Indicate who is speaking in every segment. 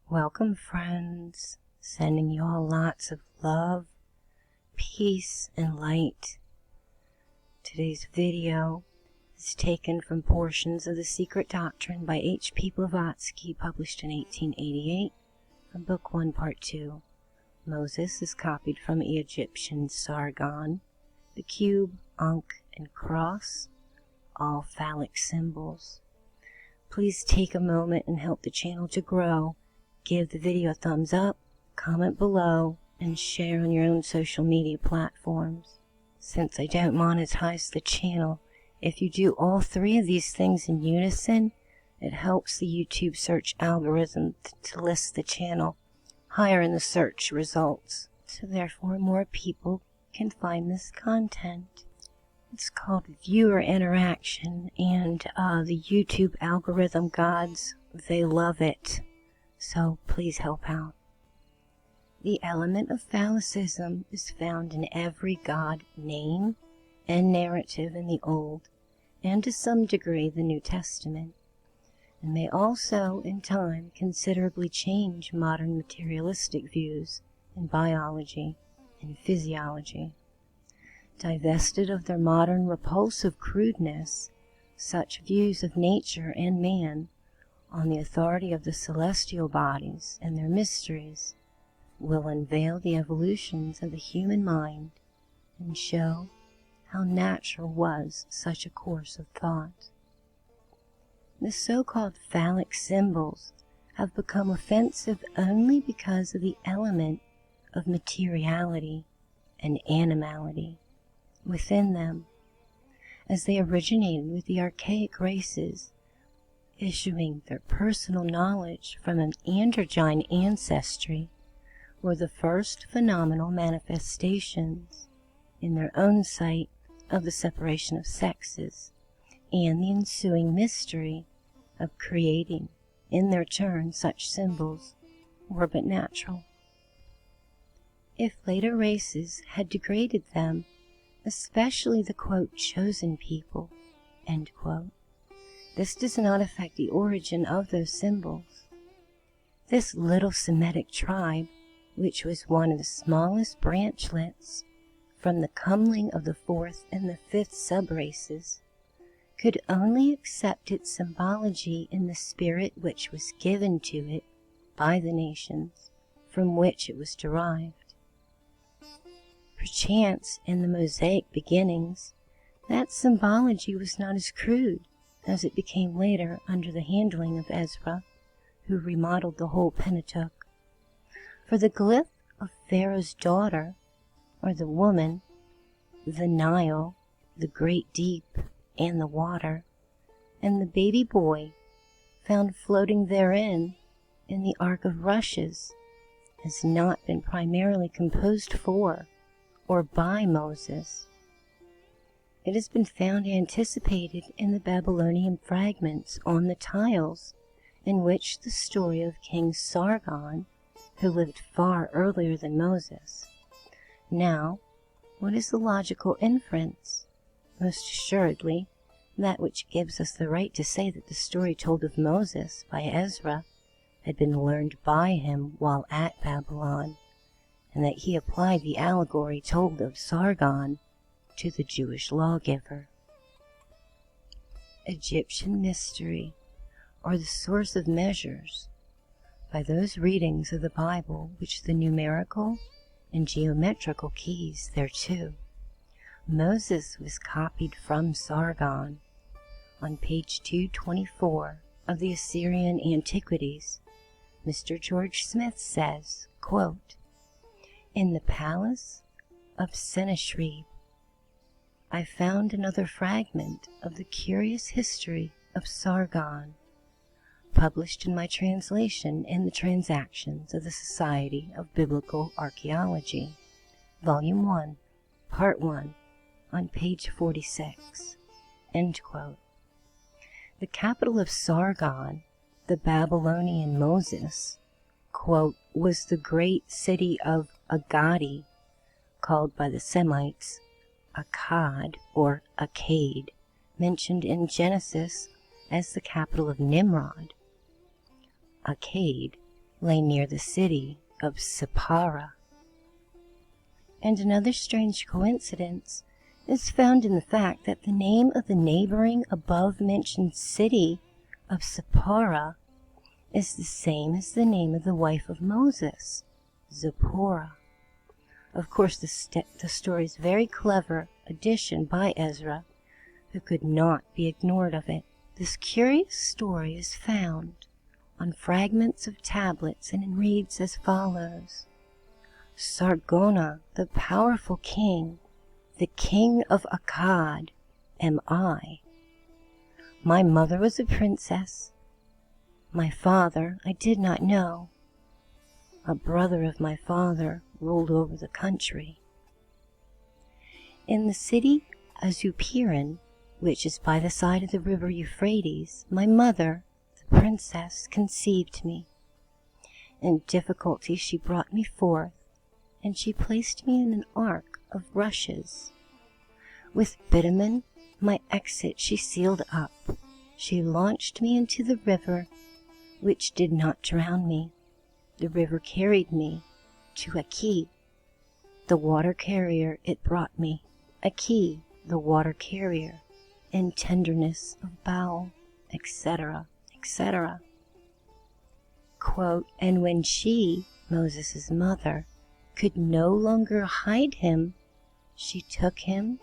Speaker 1: Welcome, friends. Sending you all lots of love, peace, and light. Today's video is taken from portions of The Secret Doctrine by H.P. Blavatsky, published in 1888, from Book 1, Part 2. Moses is copied from Egyptian Sargon, the cube, Ankh, and cross, all phallic symbols. Please take a moment and help the channel to grow. Give the video a thumbs up, comment below, and share on your own social media platforms. Since I don't monetize the channel, if you do all three of these things in unison, it helps the YouTube search algorithm to list the channel higher in the search results, so therefore more people can find this content. It's called viewer interaction, and the YouTube algorithm gods, they love it. So please help out. The element of phallicism is found in every god name and narrative in the Old, and to some degree the New Testament, and may also in time considerably change modern materialistic views in biology and physiology. Divested of their modern repulsive crudeness, such views of nature and man, on the authority of the celestial bodies and their mysteries, will unveil the evolutions of the human mind and show how natural was such a course of thought. The so-called phallic symbols have become offensive only because of the element of materiality and animality within them, as they originated with the archaic races, issuing their personal knowledge from an androgyne ancestry, were the first phenomenal manifestations in their own sight of the separation of sexes, and the ensuing mystery of creating in their turn such symbols were but natural. If later races had degraded them, especially the quote chosen people, end quote, this does not affect the origin of those symbols. This little Semitic tribe, which was one of the smallest branchlets from the coupling of the fourth and the fifth subraces, could only accept its symbology in the spirit which was given to it by the nations from which it was derived. Perchance, in the Mosaic beginnings, that symbology was not as crude as it became later under the handling of Ezra, who remodeled the whole Pentateuch. For the glyph of Pharaoh's daughter, or the woman, the Nile, the great deep, and the water, and the baby boy found floating therein in the ark of rushes, has not been primarily composed for or by Moses. It has been found anticipated in the Babylonian fragments on the tiles, in which the story of King Sargon, who lived far earlier than Moses. Now, what is the logical inference? Most assuredly, that which gives us the right to say that the story told of Moses by Ezra had been learned by him while at Babylon, and that he applied the allegory told of Sargon to the Jewish lawgiver. Egyptian mystery, or the source of measures, by those readings of the Bible which the numerical and geometrical keys thereto. Moses was copied from Sargon. On page 224 of the Assyrian Antiquities, Mr. George Smith says, quote, "In the palace of Sennacherib, I found another fragment of the curious history of Sargon, published in my translation in the Transactions of the Society of Biblical Archaeology, Volume 1, Part 1, on page 46." End quote. The capital of Sargon, the Babylonian Moses, quote, was the great city of Agadi, called by the Semites Akkad or Akkad, mentioned in Genesis as the capital of Nimrod. Akkad lay near the city of Sippara. And another strange coincidence is found in the fact that the name of the neighboring above-mentioned city of Sippara is the same as the name of the wife of Moses, Zipporah. Of course, the story's very clever addition by Ezra, who could not be ignored of it. This curious story is found on fragments of tablets and reads as follows. Sargon, the powerful king, the king of Akkad, am I. My mother was a princess. My father I did not know. A brother of my father ruled over the country. In the city Azupiran, which is by the side of the river Euphrates, my mother, the princess, conceived me. In difficulty she brought me forth, and she placed me in an ark of rushes. With bitumen my exit she sealed up. She launched me into the river, which did not drown me. The river carried me to Ankh, the water carrier it brought me. Ankh, the water carrier, in tenderness of bowel, etc., etc. Quote, and when she, Moses' mother, could no longer hide him, she took him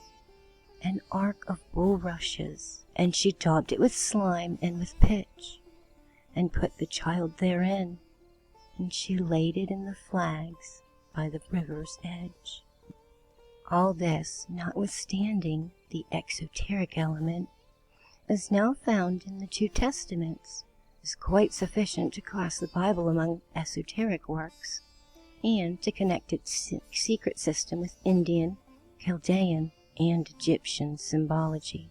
Speaker 1: an ark of bulrushes, and she daubed it with slime and with pitch, and put the child therein, and she laid it in the flags by the river's edge. All this, notwithstanding the exoteric element, is now found in the two Testaments, is quite sufficient to class the Bible among esoteric works, and to connect its secret system with Indian, Chaldean, and Egyptian symbology.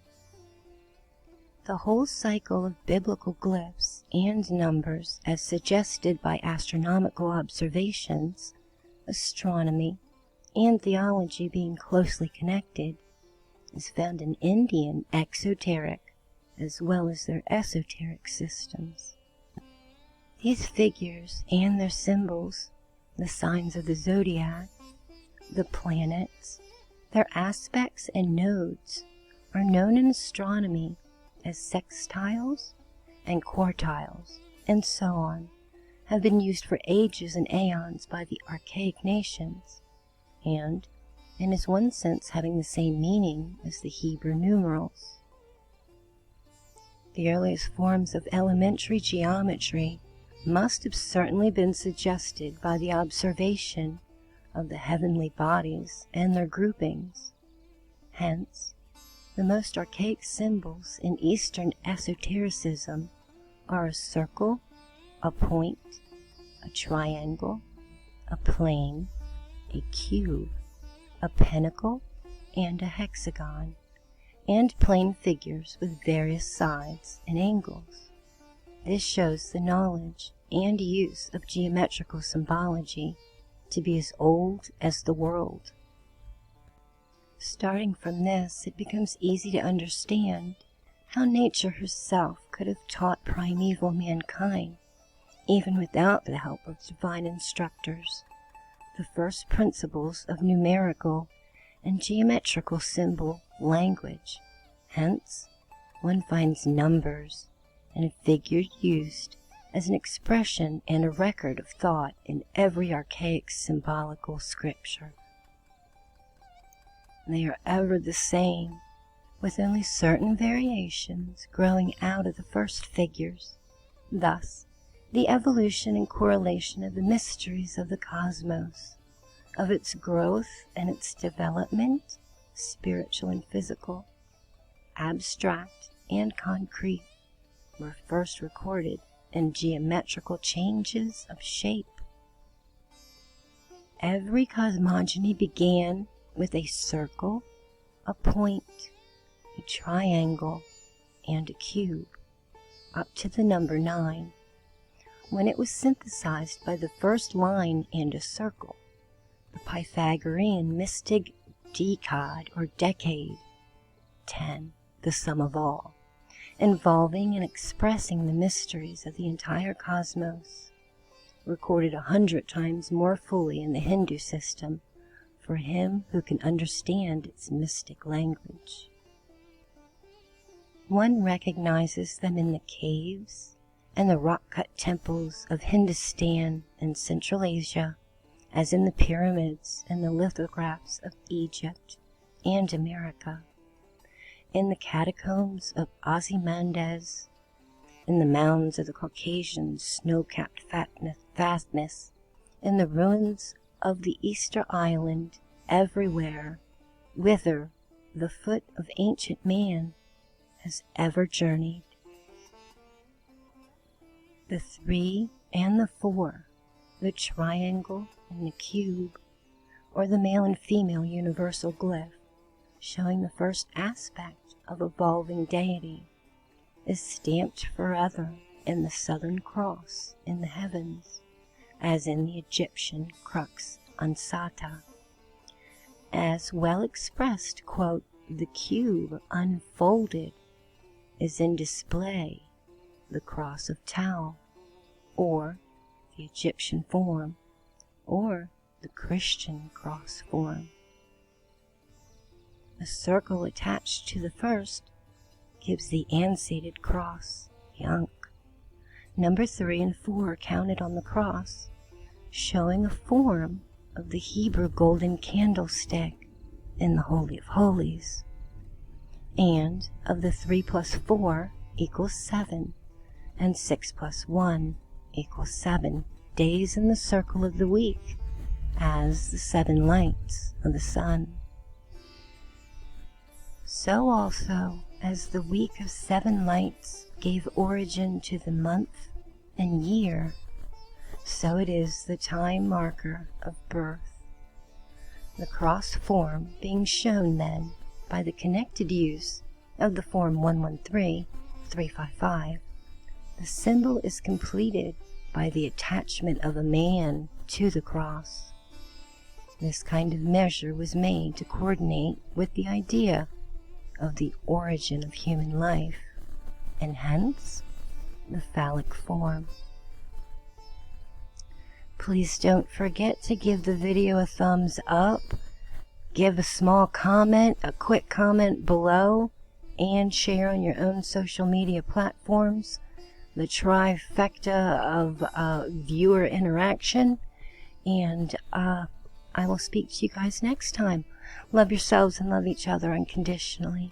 Speaker 1: The whole cycle of biblical glyphs and numbers, as suggested by astronomical observations, astronomy, and theology being closely connected, is found in Indian exoteric as well as their esoteric systems. These figures and their symbols, the signs of the zodiac, the planets, their aspects and nodes, are known in astronomy as sextiles and quartiles, and so on, have been used for ages and aeons by the archaic nations, and, in as one sense having the same meaning as the Hebrew numerals. The earliest forms of elementary geometry must have certainly been suggested by the observation of the heavenly bodies and their groupings. Hence, the most archaic symbols in Eastern esotericism are a circle, a point, a triangle, a plane, a cube, a pentacle, and a hexagon, and plane figures with various sides and angles. This shows the knowledge and use of geometrical symbology to be as old as the world. Starting from this, it becomes easy to understand how nature herself could have taught primeval mankind, even without the help of divine instructors, the first principles of numerical and geometrical symbol language. Hence, one finds numbers and figures used as an expression and a record of thought in every archaic symbolical scripture. They are ever the same, with only certain variations growing out of the first figures. Thus, the evolution and correlation of the mysteries of the cosmos, of its growth and its development, spiritual and physical, abstract and concrete, were first recorded in geometrical changes of shape. Every cosmogony began with a circle, a point, a triangle, and a cube, up to the number 9, when it was synthesized by the first line and a circle, the Pythagorean mystic decad or decade, 10, the sum of all, involving and expressing the mysteries of the entire cosmos. recorded 100 times more fully in the Hindu system for him who can understand its mystic language. One recognizes them in the caves and the rock-cut temples of Hindustan and Central Asia, as in the pyramids and the lithographs of Egypt and America, in the catacombs of Ozymandias, in the mounds of the Caucasian snow-capped fastness, in the ruins of the Easter Island, everywhere, whither the foot of ancient man has ever journeyed. The 3 and the 4, the triangle and the cube, or the male and female universal glyph, showing the first aspect of evolving deity, is stamped forever in the Southern Cross in the heavens, as in the Egyptian crux ansata. As well expressed, quote, the cube unfolded is in display the cross of Tau, or the Egyptian form, or the Christian cross form. A circle attached to the first gives the ansated cross, the Ankh. Number 3 and 4 are counted on the cross, showing a form of the Hebrew golden candlestick in the Holy of Holies, and of the 3 plus 4 equals 7, and 6 plus 1 equals 7 days in the circle of the week, as the 7 lights of the sun. So also as the week of 7 lights gave origin to the month and year, so it is the time marker of birth. The cross form being shown then by the connected use of the form 113, 355, the symbol is completed by the attachment of a man to the cross. This kind of measure was made to coordinate with the idea of the origin of human life, and hence the phallic form. Please don't forget to give the video a thumbs up, give a small comment, a quick comment below, and share on your own social media platforms. The trifecta of viewer interaction, and I will speak to you guys next time. Love yourselves and love each other unconditionally.